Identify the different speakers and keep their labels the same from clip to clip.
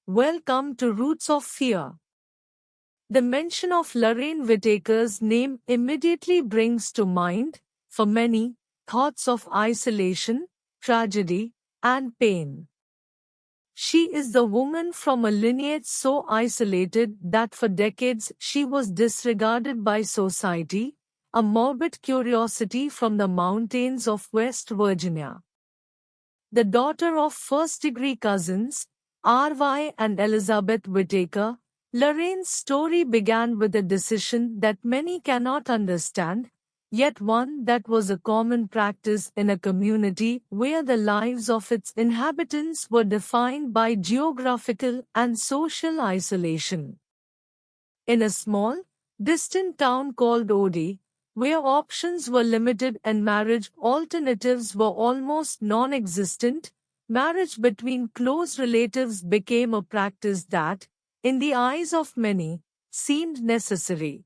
Speaker 1: Welcome to Roots of Fear. The mention of Lorraine Whittaker's name immediately brings to mind, for many, thoughts of isolation, tragedy, and pain. She is the woman from a lineage so isolated that for decades she was disregarded by society, a morbid curiosity from the mountains of West Virginia. The daughter of first-degree cousins, R.Y. and Elizabeth Whittaker, Lorraine's story began with a decision that many cannot understand, yet one that was a common practice in a community where the lives of its inhabitants were defined by geographical and social isolation. In a small, distant town called Odie, where options were limited and marriage alternatives were almost non-existent, marriage between close relatives became a practice that, in the eyes of many, seemed necessary.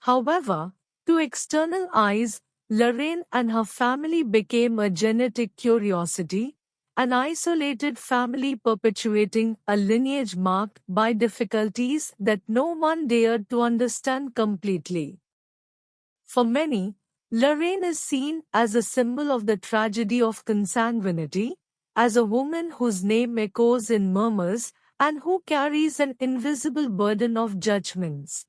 Speaker 1: However, to external eyes, Lorraine and her family became a genetic curiosity, an isolated family perpetuating a lineage marked by difficulties that no one dared to understand completely. For many, Lorraine is seen as a symbol of the tragedy of consanguinity, as a woman whose name echoes in murmurs and who carries an invisible burden of judgments.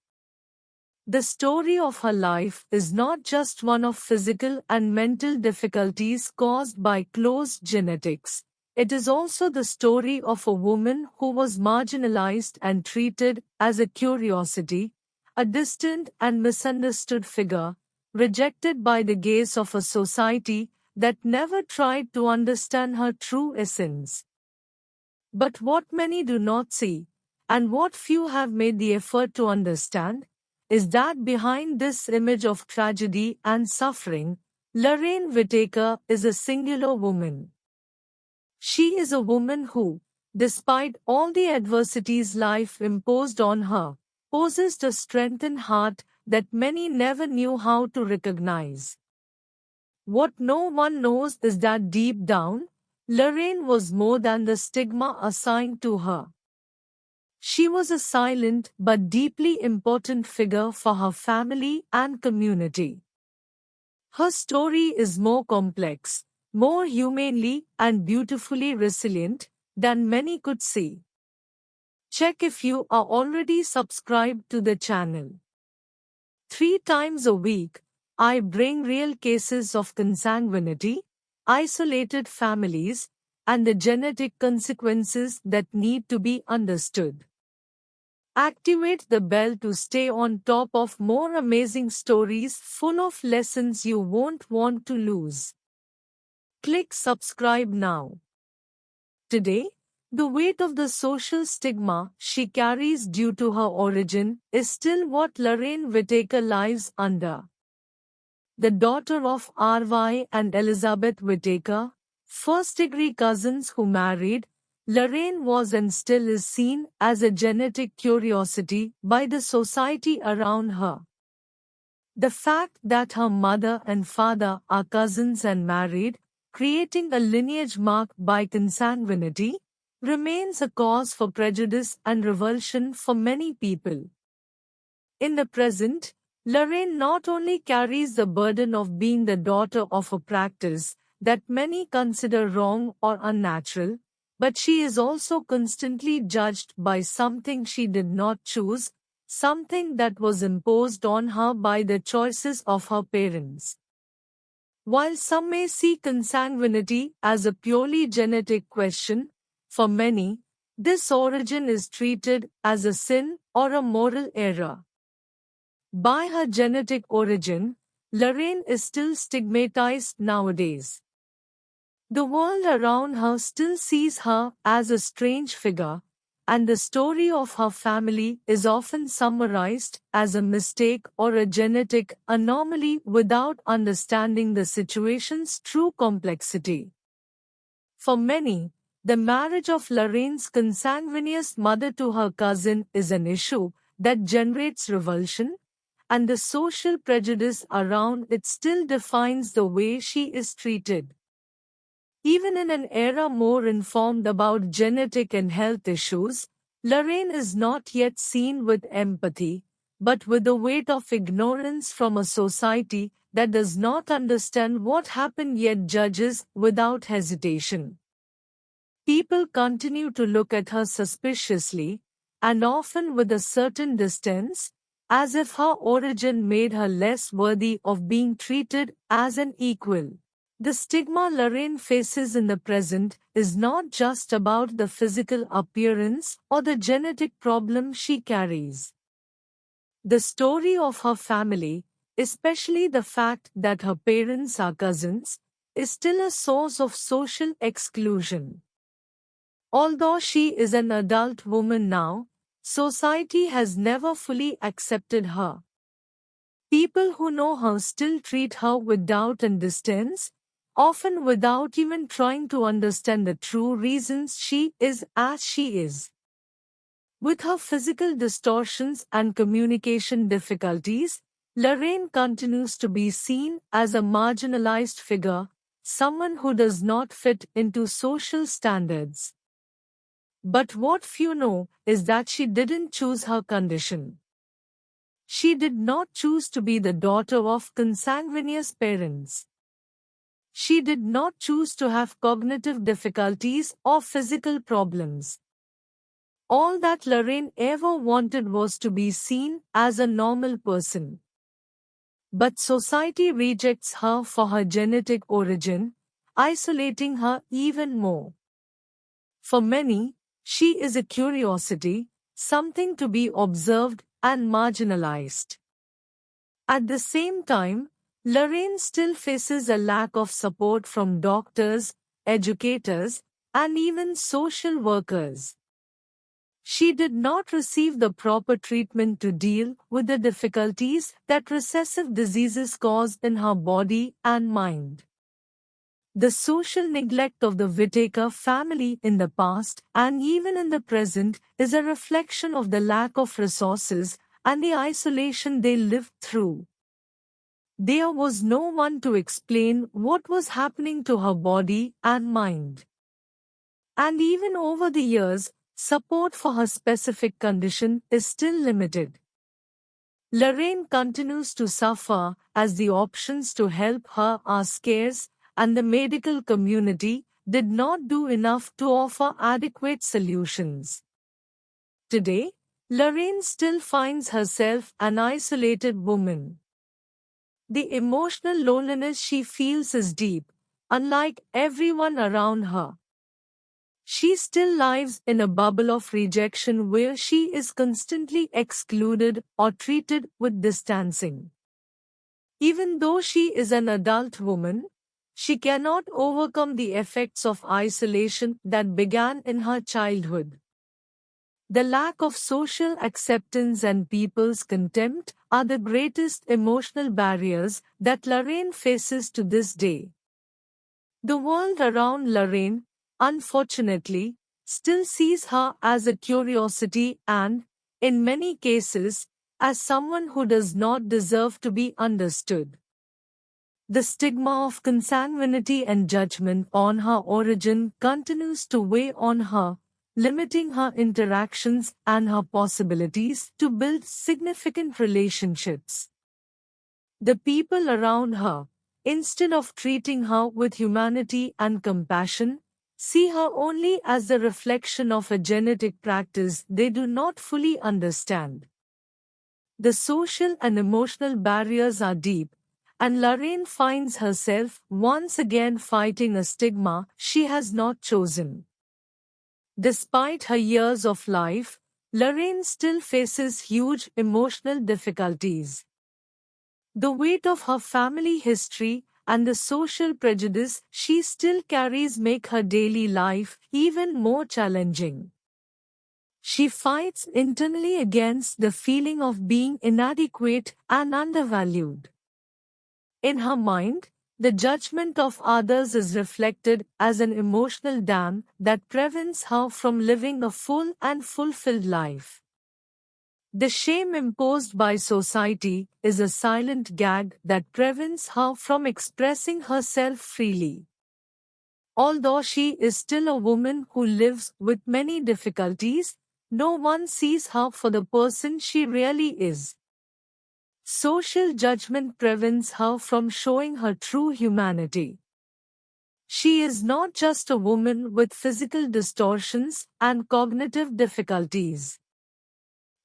Speaker 1: The story of her life is not just one of physical and mental difficulties caused by closed genetics. It is also the story of a woman who was marginalized and treated as a curiosity, a distant and misunderstood figure, rejected by the gaze of a society that never tried to understand her true essence. But what many do not see, and what few have made the effort to understand, is that behind this image of tragedy and suffering, Lorraine Whittaker is a singular woman. She is a woman who, despite all the adversities life imposed on her, possessed a strengthened heart that many never knew how to recognize. What no one knows is that deep down, Lorraine was more than the stigma assigned to her. She was a silent but deeply important figure for her family and community. Her story is more complex, more humanely and beautifully resilient than many could see. Check if you are already subscribed to the channel. 3 times a week, I bring real cases of consanguinity, isolated families, and the genetic consequences that need to be understood. Activate the bell to stay on top of more amazing stories full of lessons you won't want to lose. Click subscribe now. Today, the weight of the social stigma she carries due to her origin is still what Lorraine Whittaker lives under. The daughter of R.Y. and Elizabeth Whittaker, first-degree cousins who married, Lorraine was and still is seen as a genetic curiosity by the society around her. The fact that her mother and father are cousins and married, creating a lineage marked by consanguinity, remains a cause for prejudice and revulsion for many people. In the present, Lorraine not only carries the burden of being the daughter of a practice that many consider wrong or unnatural, but she is also constantly judged by something she did not choose, something that was imposed on her by the choices of her parents. While some may see consanguinity as a purely genetic question, for many, this origin is treated as a sin or a moral error. By her genetic origin, Lorraine is still stigmatized nowadays. The world around her still sees her as a strange figure, and the story of her family is often summarized as a mistake or a genetic anomaly without understanding the situation's true complexity. For many, the marriage of Lorraine's consanguineous mother to her cousin is an issue that generates revulsion, and the social prejudice around it still defines the way she is treated. Even in an era more informed about genetic and health issues, Lorraine is not yet seen with empathy, but with the weight of ignorance from a society that does not understand what happened yet judges without hesitation. People continue to look at her suspiciously, and often with a certain distance, as if her origin made her less worthy of being treated as an equal. The stigma Lorraine faces in the present is not just about the physical appearance or the genetic problem she carries. The story of her family, especially the fact that her parents are cousins, is still a source of social exclusion. Although she is an adult woman now, society has never fully accepted her. People who know her still treat her with doubt and distance, often without even trying to understand the true reasons she is as she is. With her physical distortions and communication difficulties, Lorraine continues to be seen as a marginalized figure, someone who does not fit into social standards. But what few know is that she didn't choose her condition. She did not choose to be the daughter of consanguineous parents. She did not choose to have cognitive difficulties or physical problems. All that Lorraine ever wanted was to be seen as a normal person. But society rejects her for her genetic origin, isolating her even more. For many, she is a curiosity, something to be observed and marginalized. At the same time, Lorraine still faces a lack of support from doctors, educators, and even social workers. She did not receive the proper treatment to deal with the difficulties that recessive diseases cause in her body and mind. The social neglect of the Whittaker family in the past and even in the present is a reflection of the lack of resources and the isolation they lived through. There was no one to explain what was happening to her body and mind. And even over the years, support for her specific condition is still limited. Lorraine continues to suffer as the options to help her are scarce, and the medical community did not do enough to offer adequate solutions. Today, Lorraine still finds herself an isolated woman. The emotional loneliness she feels is deep, unlike everyone around her. She still lives in a bubble of rejection where she is constantly excluded or treated with distancing. Even though she is an adult woman, she cannot overcome the effects of isolation that began in her childhood. The lack of social acceptance and people's contempt are the greatest emotional barriers that Lorraine faces to this day. The world around Lorraine, unfortunately, still sees her as a curiosity and, in many cases, as someone who does not deserve to be understood. The stigma of consanguinity and judgment on her origin continues to weigh on her, limiting her interactions and her possibilities to build significant relationships. The people around her, instead of treating her with humanity and compassion, see her only as the reflection of a genetic practice they do not fully understand. The social and emotional barriers are deep, and Lorraine finds herself once again fighting a stigma she has not chosen. Despite her years of life, Lorraine still faces huge emotional difficulties. The weight of her family history and the social prejudice she still carries make her daily life even more challenging. She fights internally against the feeling of being inadequate and undervalued. In her mind, the judgment of others is reflected as an emotional dam that prevents her from living a full and fulfilled life. The shame imposed by society is a silent gag that prevents her from expressing herself freely. Although she is still a woman who lives with many difficulties, no one sees her for the person she really is. Social judgment prevents her from showing her true humanity. She is not just a woman with physical distortions and cognitive difficulties.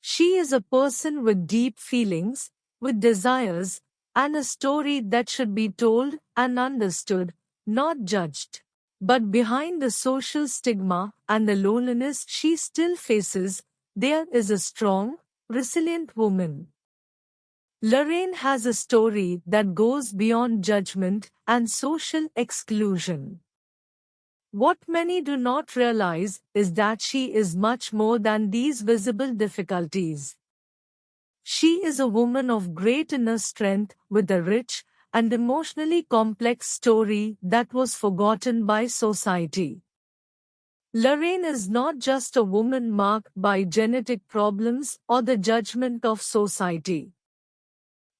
Speaker 1: She is a person with deep feelings, with desires, and a story that should be told and understood, not judged. But behind the social stigma and the loneliness she still faces, there is a strong, resilient woman. Lorraine has a story that goes beyond judgment and social exclusion. What many do not realize is that she is much more than these visible difficulties. She is a woman of great inner strength with a rich and emotionally complex story that was forgotten by society. Lorraine is not just a woman marked by genetic problems or the judgment of society.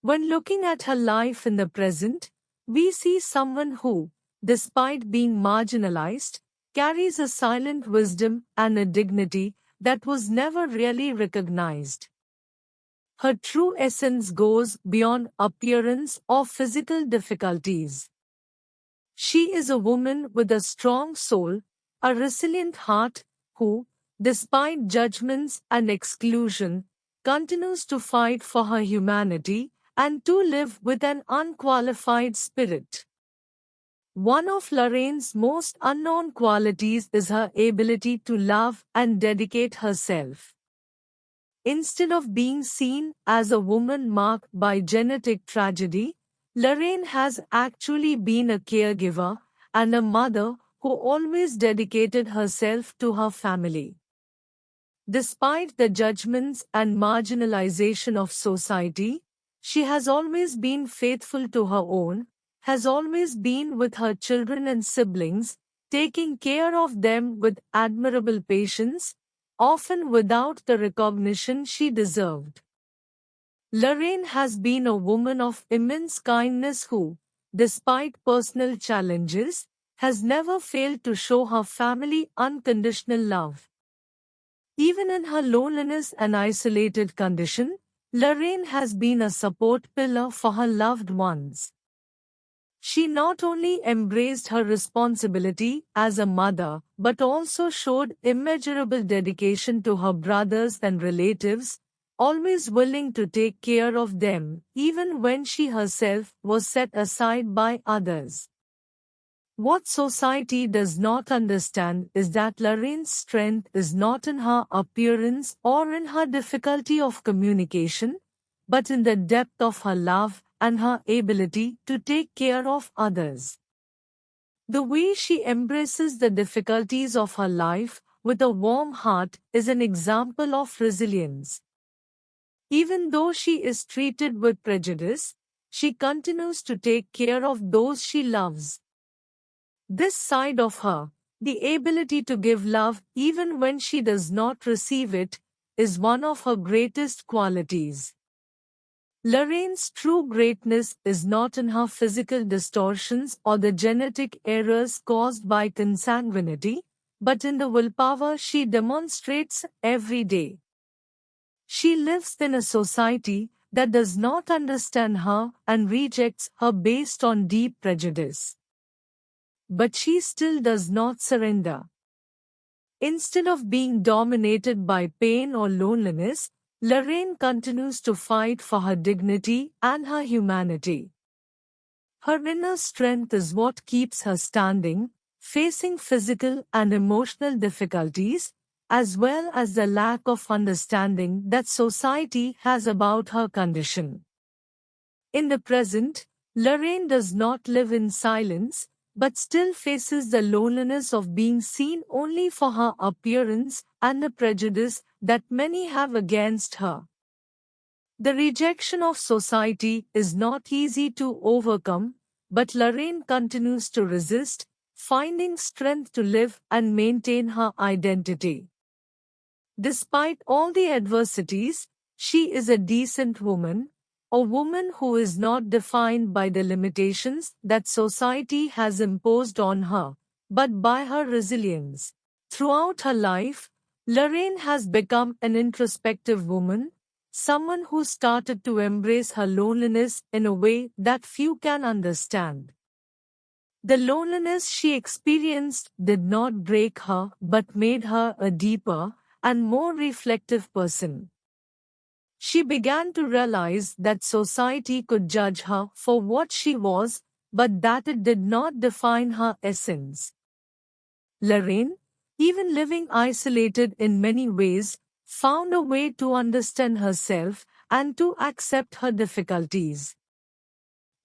Speaker 1: When looking at her life in the present, we see someone who, despite being marginalized, carries a silent wisdom and a dignity that was never really recognized. Her true essence goes beyond appearance or physical difficulties. She is a woman with a strong soul, a resilient heart, who, despite judgments and exclusion, continues to fight for her humanity and to live with an unqualified spirit. One of Lorraine's most unknown qualities is her ability to love and dedicate herself. Instead of being seen as a woman marked by genetic tragedy, Lorraine has actually been a caregiver and a mother who always dedicated herself to her family. Despite the judgments and marginalization of society, she has always been faithful to her own, has always been with her children and siblings, taking care of them with admirable patience, often without the recognition she deserved. Lorraine has been a woman of immense kindness who, despite personal challenges, has never failed to show her family unconditional love. Even in her loneliness and isolated condition, Lorraine has been a support pillar for her loved ones. She not only embraced her responsibility as a mother, but also showed immeasurable dedication to her brothers and relatives, always willing to take care of them, even when she herself was set aside by others. What society does not understand is that Lorraine's strength is not in her appearance or in her difficulty of communication, but in the depth of her love and her ability to take care of others. The way she embraces the difficulties of her life with a warm heart is an example of resilience. Even though she is treated with prejudice, she continues to take care of those she loves. This side of her, the ability to give love even when she does not receive it, is one of her greatest qualities. Lorraine's true greatness is not in her physical distortions or the genetic errors caused by consanguinity, but in the willpower she demonstrates every day. She lives in a society that does not understand her and rejects her based on deep prejudice. But she still does not surrender. Instead of being dominated by pain or loneliness, Lorraine continues to fight for her dignity and her humanity. Her inner strength is what keeps her standing, facing physical and emotional difficulties, as well as the lack of understanding that society has about her condition. In the present, Lorraine does not live in silence, but still faces the loneliness of being seen only for her appearance and the prejudice that many have against her. The rejection of society is not easy to overcome, but Lorraine continues to resist, finding strength to live and maintain her identity. Despite all the adversities, she is a decent woman, a woman who is not defined by the limitations that society has imposed on her, but by her resilience. Throughout her life, Lorraine has become an introspective woman, someone who started to embrace her loneliness in a way that few can understand. The loneliness she experienced did not break her but made her a deeper and more reflective person. She began to realize that society could judge her for what she was, but that it did not define her essence. Lorraine, even living isolated in many ways, found a way to understand herself and to accept her difficulties.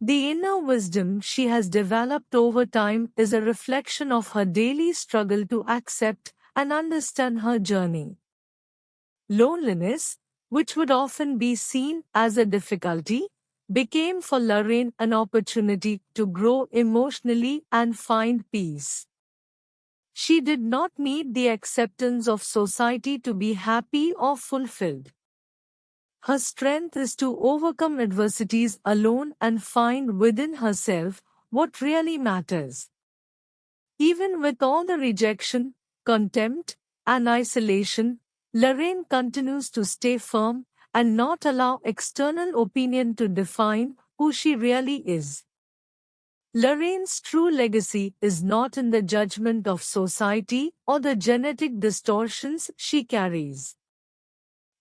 Speaker 1: The inner wisdom she has developed over time is a reflection of her daily struggle to accept and understand her journey. Loneliness, which would often be seen as a difficulty, became for Lorraine an opportunity to grow emotionally and find peace. She did not need the acceptance of society to be happy or fulfilled. Her strength is to overcome adversities alone and find within herself what really matters. Even with all the rejection, contempt, and isolation, Lorraine continues to stay firm and not allow external opinion to define who she really is. Lorraine's true legacy is not in the judgment of society or the genetic distortions she carries.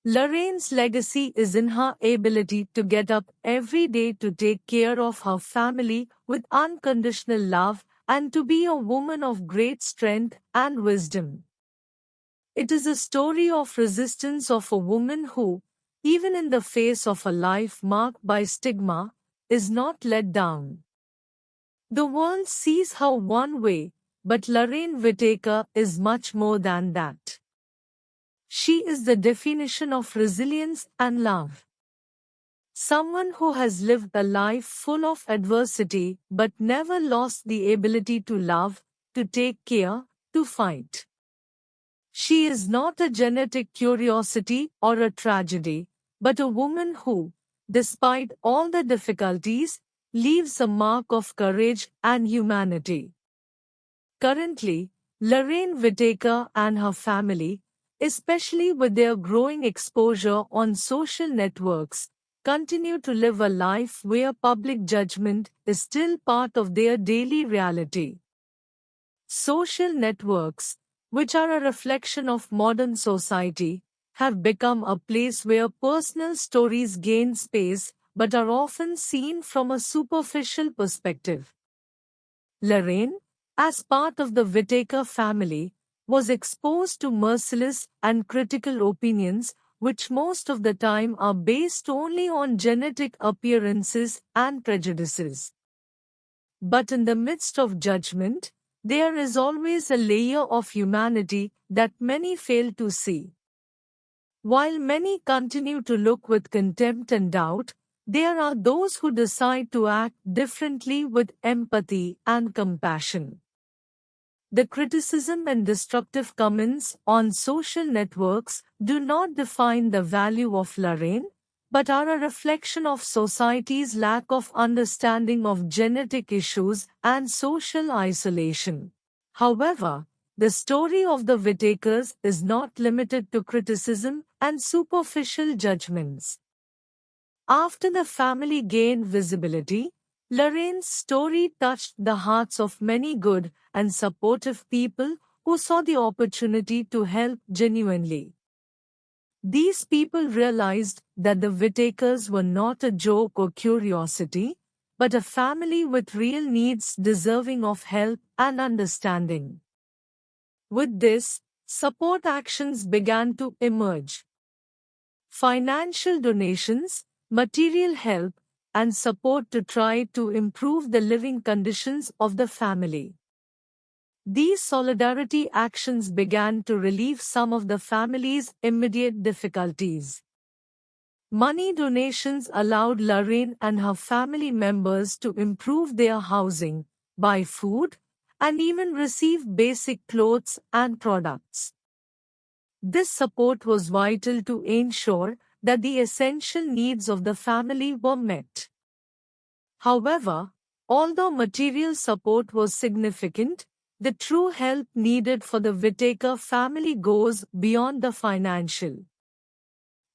Speaker 1: Lorraine's legacy is in her ability to get up every day to take care of her family with unconditional love and to be a woman of great strength and wisdom. It is a story of resistance of a woman who, even in the face of a life marked by stigma, is not let down. The world sees her one way, but Lorraine Whittaker is much more than that. She is the definition of resilience and love. Someone who has lived a life full of adversity but never lost the ability to love, to take care, to fight. She is not a genetic curiosity or a tragedy, but a woman who, despite all the difficulties, leaves a mark of courage and humanity. Currently, Lorraine Whittaker and her family, especially with their growing exposure on social networks, continue to live a life where public judgment is still part of their daily reality. Social networks, which are a reflection of modern society, have become a place where personal stories gain space but are often seen from a superficial perspective. Lorraine, as part of the Whittaker family, was exposed to merciless and critical opinions which most of the time are based only on genetic appearances and prejudices. But in the midst of judgment, there is always a layer of humanity that many fail to see. While many continue to look with contempt and doubt, there are those who decide to act differently with empathy and compassion. The criticism and destructive comments on social networks do not define the value of Lorraine, but are a reflection of society's lack of understanding of genetic issues and social isolation. However, the story of the Whittakers is not limited to criticism and superficial judgments. After the family gained visibility, Lorraine's story touched the hearts of many good and supportive people who saw the opportunity to help genuinely. These people realized that the Whittakers were not a joke or curiosity, but a family with real needs deserving of help and understanding. With this, support actions began to emerge. Financial donations, material help, and support to try to improve the living conditions of the family. These solidarity actions began to relieve some of the family's immediate difficulties. Money donations allowed Lorraine and her family members to improve their housing, buy food, and even receive basic clothes and products. This support was vital to ensure that the essential needs of the family were met. However, although material support was significant, The true help needed for the Whittaker family goes beyond the financial.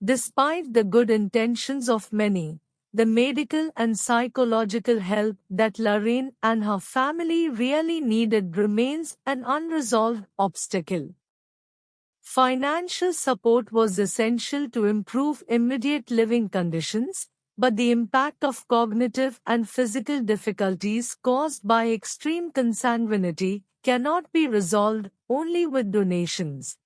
Speaker 1: Despite the good intentions of many, the medical and psychological help that Lorraine and her family really needed remains an unresolved obstacle. Financial support was essential to improve immediate living conditions, but the impact of cognitive and physical difficulties caused by extreme consanguinity cannot be resolved only with donations.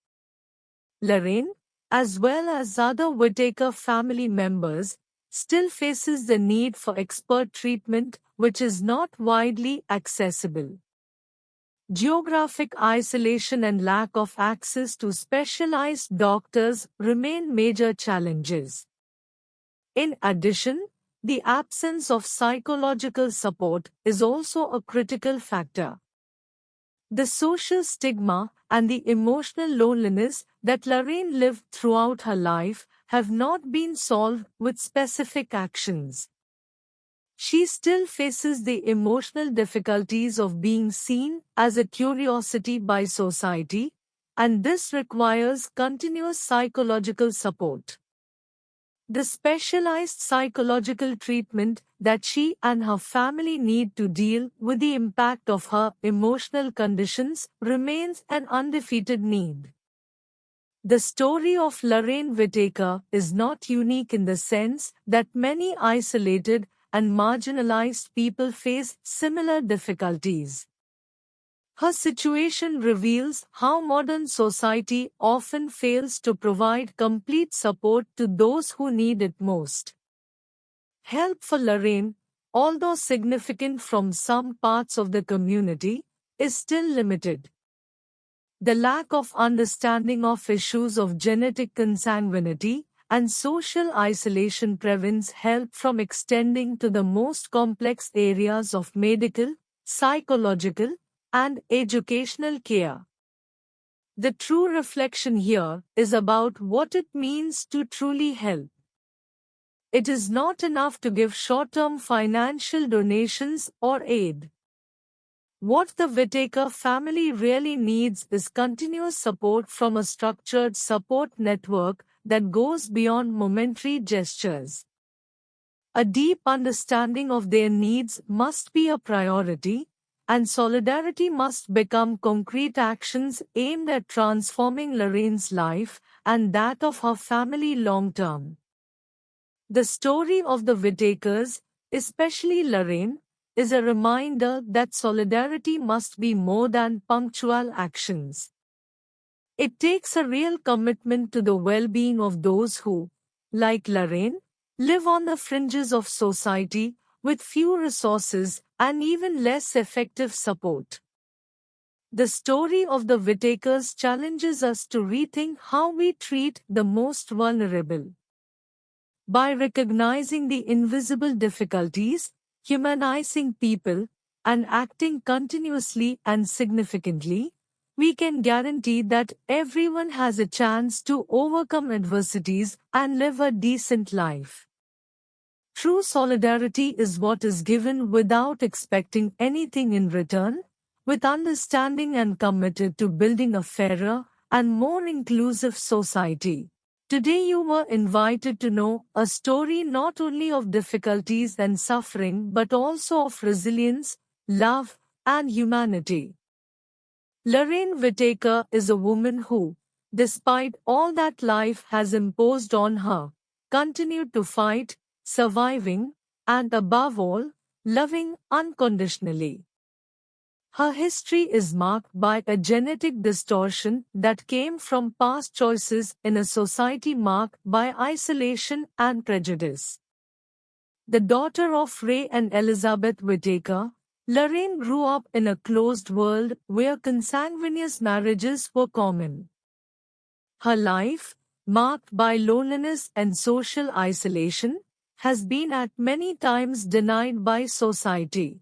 Speaker 1: Lorraine, as well as other Whittaker family members, still faces the need for expert treatment which is not widely accessible. Geographic isolation and lack of access to specialized doctors remain major challenges. In addition, the absence of psychological support is also a critical factor. The social stigma and the emotional loneliness that Lorraine lived throughout her life have not been solved with specific actions. She still faces the emotional difficulties of being seen as a curiosity by society, and this requires continuous psychological support. The specialized psychological treatment that she and her family need to deal with the impact of her emotional conditions remains an undefeated need. The story of Lorraine Whittaker is not unique in the sense that many isolated and marginalized people face similar difficulties. Her situation reveals how modern society often fails to provide complete support to those who need it most. Help for Lorraine, although significant from some parts of the community, is still limited. The lack of understanding of issues of genetic consanguinity and social isolation prevents help from extending to the most complex areas of medical, psychological, and educational care. The true reflection here is about what it means to truly help. It is not enough to give short-term financial donations or aid. What the Whittaker family really needs is continuous support from a structured support network that goes beyond momentary gestures. A deep understanding of their needs must be a priority, and solidarity must become concrete actions aimed at transforming Lorraine's life and that of her family long-term. The story of the Whittakers, especially Lorraine, is a reminder that solidarity must be more than punctual actions. It takes a real commitment to the well-being of those who, like Lorraine, live on the fringes of society with few resources and even less effective support. The story of the Whittakers challenges us to rethink how we treat the most vulnerable. By recognizing the invisible difficulties, humanizing people, and acting continuously and significantly, we can guarantee that everyone has a chance to overcome adversities and live a decent life. True solidarity is what is given without expecting anything in return, with understanding and committed to building a fairer and more inclusive society. Today you were invited to know a story not only of difficulties and suffering but also of resilience, love, and humanity. Lorraine Whittaker is a woman who, despite all that life has imposed on her, continued to fight, surviving, and above all, loving unconditionally. Her history is marked by a genetic distortion that came from past choices in a society marked by isolation and prejudice. The daughter of Ray and Elizabeth Whittaker, Lorraine grew up in a closed world where consanguineous marriages were common. Her life, marked by loneliness and social isolation, has been at many times denied by society.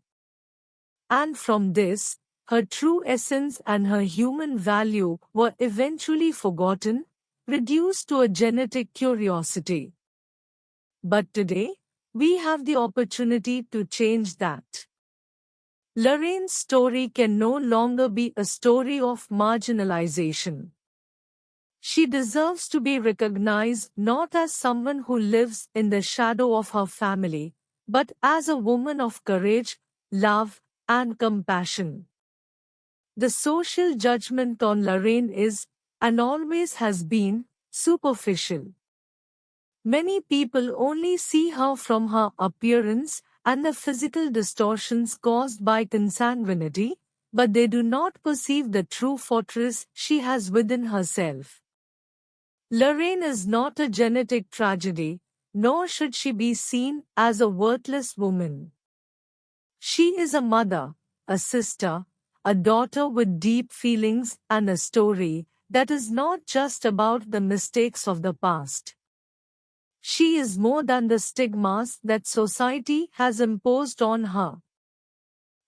Speaker 1: And from this, her true essence and her human value were eventually forgotten, reduced to a genetic curiosity. But today, we have the opportunity to change that. Lorraine's story can no longer be a story of marginalization. She deserves to be recognized not as someone who lives in the shadow of her family, but as a woman of courage, love, and compassion. The social judgment on Lorraine is, and always has been, superficial. Many people only see her from her appearance and the physical distortions caused by consanguinity, but they do not perceive the true fortress she has within herself. Lorraine is not a genetic tragedy, nor should she be seen as a worthless woman. She is a mother, a sister, a daughter with deep feelings and a story that is not just about the mistakes of the past. She is more than the stigmas that society has imposed on her.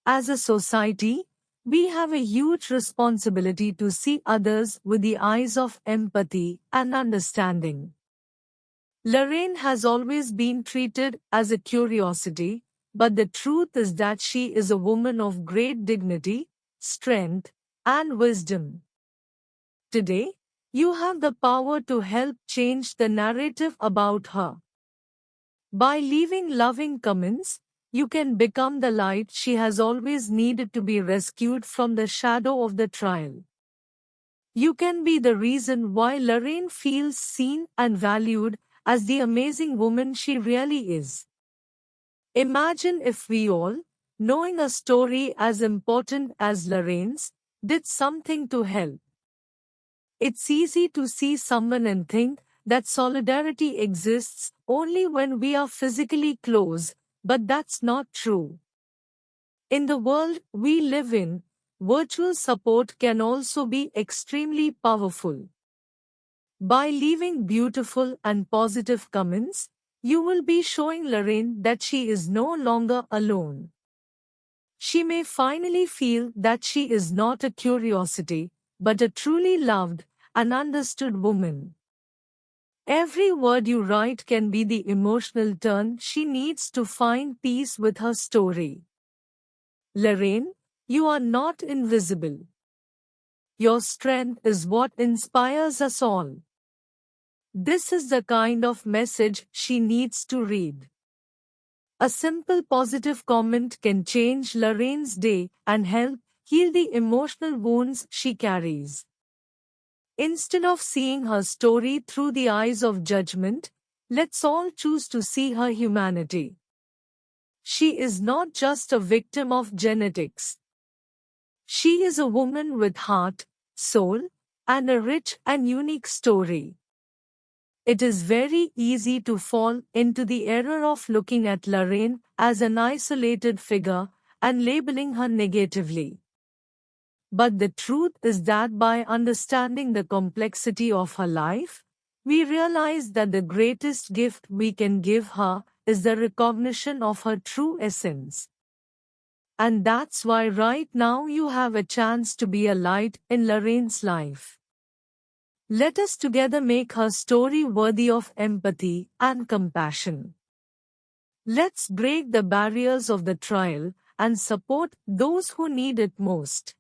Speaker 1: As a society, we have a huge responsibility to see others with the eyes of empathy and understanding. Lorraine has always been treated as a curiosity, but the truth is that she is a woman of great dignity, strength, and wisdom. Today, you have the power to help change the narrative about her. By leaving loving comments, you can become the light she has always needed to be rescued from the shadow of the trial. You can be the reason why Lorraine feels seen and valued as the amazing woman she really is. Imagine if we all, knowing a story as important as Lorraine's, did something to help. It's easy to see someone and think that solidarity exists only when we are physically close, but that's not true. In the world we live in, virtual support can also be extremely powerful. By leaving beautiful and positive comments, you will be showing Lorraine that she is no longer alone. She may finally feel that she is not a curiosity, but a truly loved and understood woman. Every word you write can be the emotional turn she needs to find peace with her story. Lorraine, you are not invisible. Your strength is what inspires us all. This is the kind of message she needs to read. A simple positive comment can change Lorraine's day and help heal the emotional wounds she carries. Instead of seeing her story through the eyes of judgment, let's all choose to see her humanity. She is not just a victim of genetics. She is a woman with heart, soul, and a rich and unique story. It is very easy to fall into the error of looking at Lorraine as an isolated figure and labeling her negatively. But the truth is that by understanding the complexity of her life, we realize that the greatest gift we can give her is the recognition of her true essence. And that's why right now you have a chance to be a light in Lorraine's life. Let us together make her story worthy of empathy and compassion. Let's break the barriers of the trial and support those who need it most.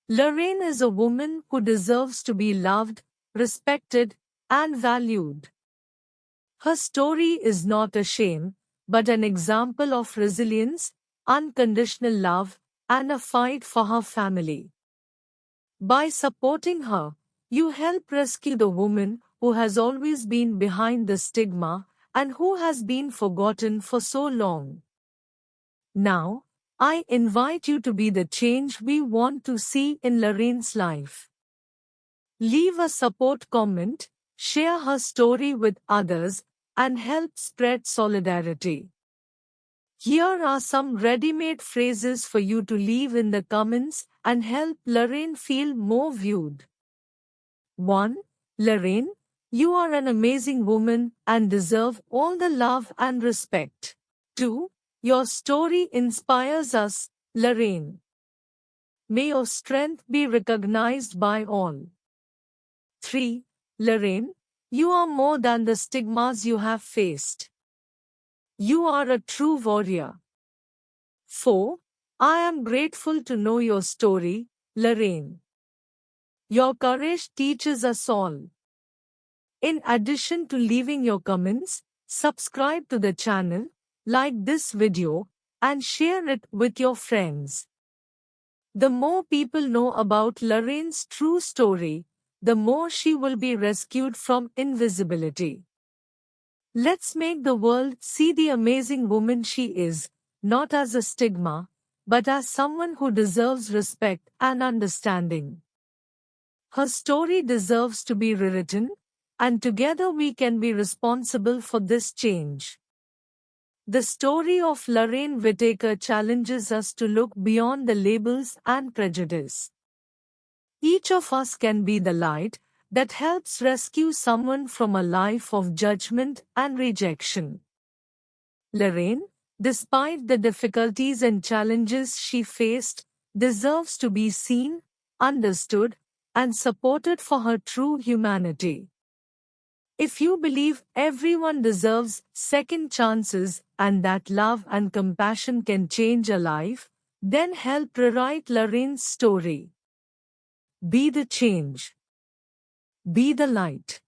Speaker 1: Lorraine is a woman who deserves to be loved, respected, and valued. Her story is not a shame, but an example of resilience, unconditional love, and a fight for her family. By supporting her, you help rescue the woman who has always been behind the stigma and who has been forgotten for so long. Now, I invite you to be the change we want to see in Lorraine's life. Leave a support comment, share her story with others, and help spread solidarity. Here are some ready-made phrases for you to leave in the comments and help Lorraine feel more viewed. 1. Lorraine, you are an amazing woman and deserve all the love and respect. 2. Your story inspires us, Lorraine. May your strength be recognized by all. 3. Lorraine, you are more than the stigmas you have faced. You are a true warrior. 4. I am grateful to know your story, Lorraine. Your courage teaches us all. In addition to leaving your comments, subscribe to the channel, like this video, and share it with your friends. The more people know about Lorraine's true story, the more she will be rescued from invisibility. Let's make the world see the amazing woman she is, not as a stigma, but as someone who deserves respect and understanding. Her story deserves to be rewritten, and together we can be responsible for this change. The story of Lorraine Whittaker challenges us to look beyond the labels and prejudice. Each of us can be the light that helps rescue someone from a life of judgment and rejection. Lorraine, despite the difficulties and challenges she faced, deserves to be seen, understood, and supported for her true humanity. If you believe everyone deserves second chances and that love and compassion can change a life, then help rewrite Lorraine's story. Be the change. Be the light.